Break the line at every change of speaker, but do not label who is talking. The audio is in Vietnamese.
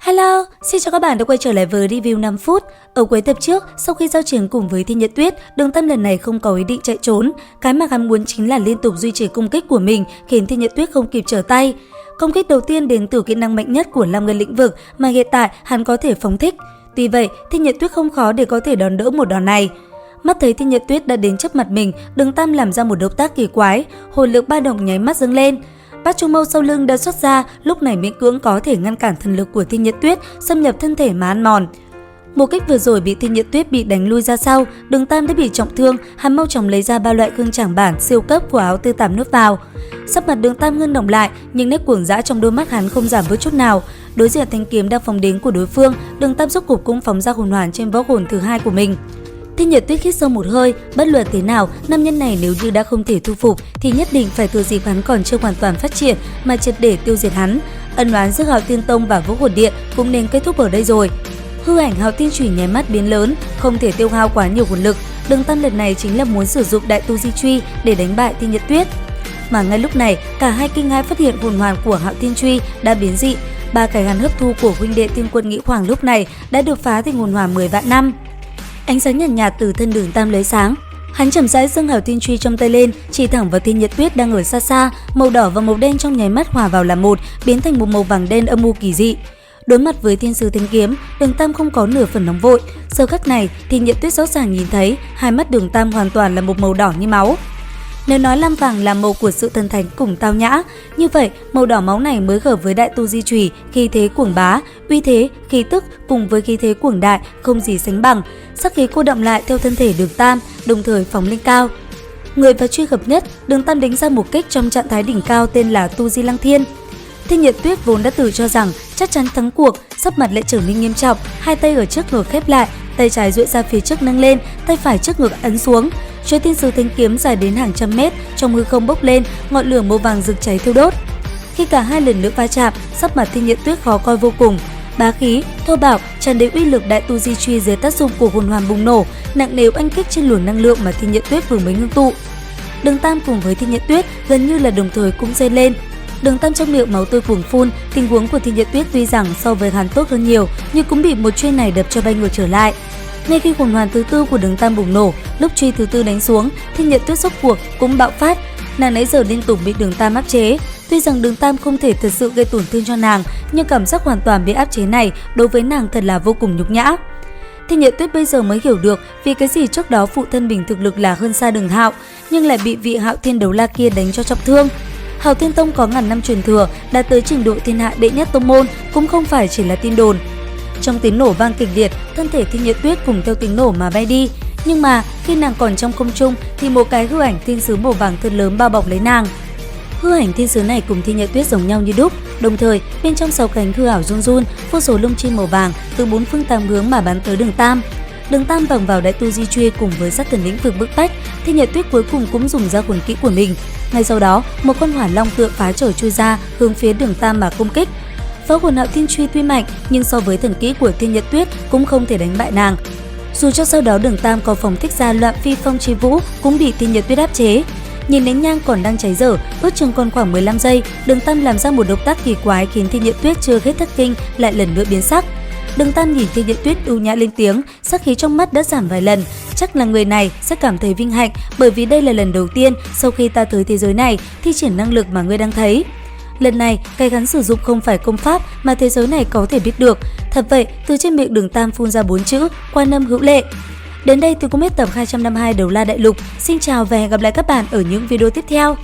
Hello, xin chào các bạn đã quay trở lại với review 5 phút. Ở cuối tập trước, sau khi giao chiến cùng với Thi Nhật Tuyết, Đường Tam lần này không có ý định chạy trốn. Cái mà hắn muốn chính là liên tục duy trì công kích của mình, khiến Thi Nhật Tuyết không kịp trở tay. Công kích đầu tiên đến từ kỹ năng mạnh nhất của Lam Ngân lĩnh vực mà hiện tại hắn có thể phóng thích. Tuy vậy, Thi Nhật Tuyết không khó để có thể đòn đỡ một đòn này. Mắt thấy Thi Nhật Tuyết đã đến trước mặt mình, Đường Tam làm ra một động tác kỳ quái, hồn lực ba động nháy mắt dâng lên. Bát Chu Mâu sau lưng đã xuất ra, lúc này miễn cưỡng có thể ngăn cản thần lực của Thi Nhật Tuyết xâm nhập thân thể mà ăn mòn. Một kích vừa rồi bị Thi Nhật Tuyết bị đánh lui ra sau, Đường Tam đã bị trọng thương, hắn mau chóng lấy ra ba loại gương trảm bản siêu cấp của áo tư tàm nuốt vào. Sắc mặt Đường Tam ngưng động lại, nhưng nét cuồng dã trong đôi mắt hắn không giảm bớt chút nào. Đối diện thanh kiếm đang phóng đến của đối phương, Đường Tam rốt cục cũng phóng ra hồn hoàn trên võ hồn thứ hai của mình. Thi Nhật Tuyết hít sâu một hơi, bất luận thế nào, nam nhân này nếu như đã không thể thu phục thì nhất định phải thừa dịp hắn còn chưa hoàn toàn phát triển mà triệt để tiêu diệt hắn. Ân oán giữa Hạo Tiên Tông và Vũ Hồn Điện cũng nên kết thúc ở đây rồi. Hư ảnh Hạo Tiên Chủy nháy mắt biến lớn, không thể tiêu hao quá nhiều hồn lực. Đường Tam lần này chính là muốn sử dụng Đại Tu Di Truy để đánh bại Thi Nhật Tuyết. Mà ngay lúc này, cả hai kinh hãi phát hiện hồn hoàn của Hạo Tiên Truy đã biến dị. Ba cái hắn hấp thu của huynh đệ Tiên Quân Nghĩ Khoảng lúc này đã được phá thành hồn hoàn 10 vạn năm. Ánh sáng nhàn nhạt từ thân Đường Tam lấy sáng. Hắn chậm rãi dâng Hạo Tiên Truy trong tay lên, chỉ thẳng vào Thi Nhật Tuyết đang ở xa xa. Màu đỏ và màu đen trong nháy mắt hòa vào làm một, biến thành một màu vàng đen âm u kỳ dị. Đối mặt với thiên sứ thanh kiếm, Đường Tam không có nửa phần nóng vội. Giờ khắc này, Thi Nhật Tuyết rõ ràng nhìn thấy hai mắt Đường Tam hoàn toàn là một màu đỏ như máu. Nếu nói lam vàng là màu của sự thần thánh cùng tao nhã, như vậy màu đỏ máu này mới hợp với Đại Tu Di Chủy, khí thế cuồng bá, uy thế, khí tức cùng với khí thế cuồng đại không gì sánh bằng. Sắc khí cô động lại theo thân thể Đường Tam, đồng thời phóng lên cao. Người và truy hợp nhất, Đường Tam đánh ra một kích trong trạng thái đỉnh cao tên là Tu Di Lăng Thiên. Thi Nhật Tuyết vốn đã tự cho rằng chắc chắn thắng cuộc, sắc mặt lại trở nên nghiêm trọng, hai tay ở trước ngực khép lại, tay trái duỗi ra phía trước nâng lên, tay phải trước ngực ấn xuống. Chuôi thiên sứ thanh kiếm dài đến hàng trăm mét trong hư không bốc lên, ngọn lửa màu vàng rực cháy thiêu đốt. Khi cả hai lần nữa va chạm, sắc mặt Thi Nhật Tuyết khó coi vô cùng. Bá khí, thô bạo, tràn đầy uy lực Đại Tu Di Truy dưới tác dụng của hồn hoàn bùng nổ, nặng nề oanh kích trên luồng năng lượng mà Thi Nhật Tuyết vừa mới ngưng tụ. Đường Tam cùng với Thi Nhật Tuyết gần như là đồng thời cũng rên lên. Đường Tam trong miệng máu tươi cuồng phun, tình huống của Thi Nhật Tuyết tuy rằng so với hắn tốt hơn nhiều, nhưng cũng bị một truy này đập cho bay ngược trở lại. Ngay khi hồn hoàn thứ tư của Đường Tam bùng nổ, lúc truy thứ tư đánh xuống, Thi Nhật Tuyết rốt cuộc cũng bạo phát. Nàng nãy giờ liên tục bị Đường Tam áp chế. Tuy rằng Đường Tam không thể thật sự gây tổn thương cho nàng, nhưng cảm giác hoàn toàn bị áp chế này đối với nàng thật là vô cùng nhục nhã. Thi Nhật Tuyết bây giờ mới hiểu được vì cái gì trước đó phụ thân mình thực lực là hơn xa Đường Hạo, nhưng lại bị vị Hạo Thiên Đấu La kia đánh cho trọng thương. Hạo Thiên Tông có ngàn năm truyền thừa, đạt tới trình độ thiên hạ đệ nhất tông môn cũng không phải chỉ là tin đồn. Trong tiếng nổ vang kịch liệt, thân thể Thi Nhật Tuyết cùng theo tiếng nổ mà bay đi. Nhưng mà khi nàng còn trong không trung thì một cái hư ảnh thiên sứ màu vàng thật lớn bao bọc lấy nàng. Hư ảnh thiên sứ này cùng Thi Nhật Tuyết giống nhau như đúc, đồng thời bên trong sáu cánh hư ảo run run, vô số lông chim màu vàng từ bốn phương tám hướng mà bắn tới Đường Tam. Đường Tam bằng vào Đại Tu Di Truy cùng với sát thần lĩnh vực bức bách, Thi Nhật Tuyết cuối cùng cũng dùng ra hồn kỹ của mình. Ngay sau đó, một con hỏa long tượng phá trời chui ra hướng phía Đường Tam mà công kích. Võ hồn Hạo Tiên Truy tuy mạnh, nhưng so với thần kỹ của Thi Nhật Tuyết cũng không thể đánh bại nàng. Dù cho sau đó Đường Tam có phóng thích ra Loạn Phi Phong Chi Vũ cũng bị Thi Nhật Tuyết áp chế. Nhìn nén nhang còn đang cháy dở, ước chừng còn khoảng 15 giây, Đường Tam làm ra một động tác kỳ quái khiến Thi Nhật Tuyết chưa hết thất kinh lại lần nữa biến sắc. Đường Tam nhìn Thi Nhật Tuyết ưu nhã lên tiếng, sắc khí trong mắt đã giảm vài lần. Chắc là người này sẽ cảm thấy vinh hạnh, bởi vì đây là lần đầu tiên sau khi ta tới thế giới này thi triển năng lực mà ngươi đang thấy. Lần này, cái hắn sử dụng không phải công pháp mà thế giới này có thể biết được. Thật vậy, từ trên miệng Đường Tam phun ra 4 chữ: Quan Âm Hữu Lệ. Đến đây tôi cũng hết tập 252 Đấu La Đại Lục. Xin chào và hẹn gặp lại các bạn ở những video tiếp theo.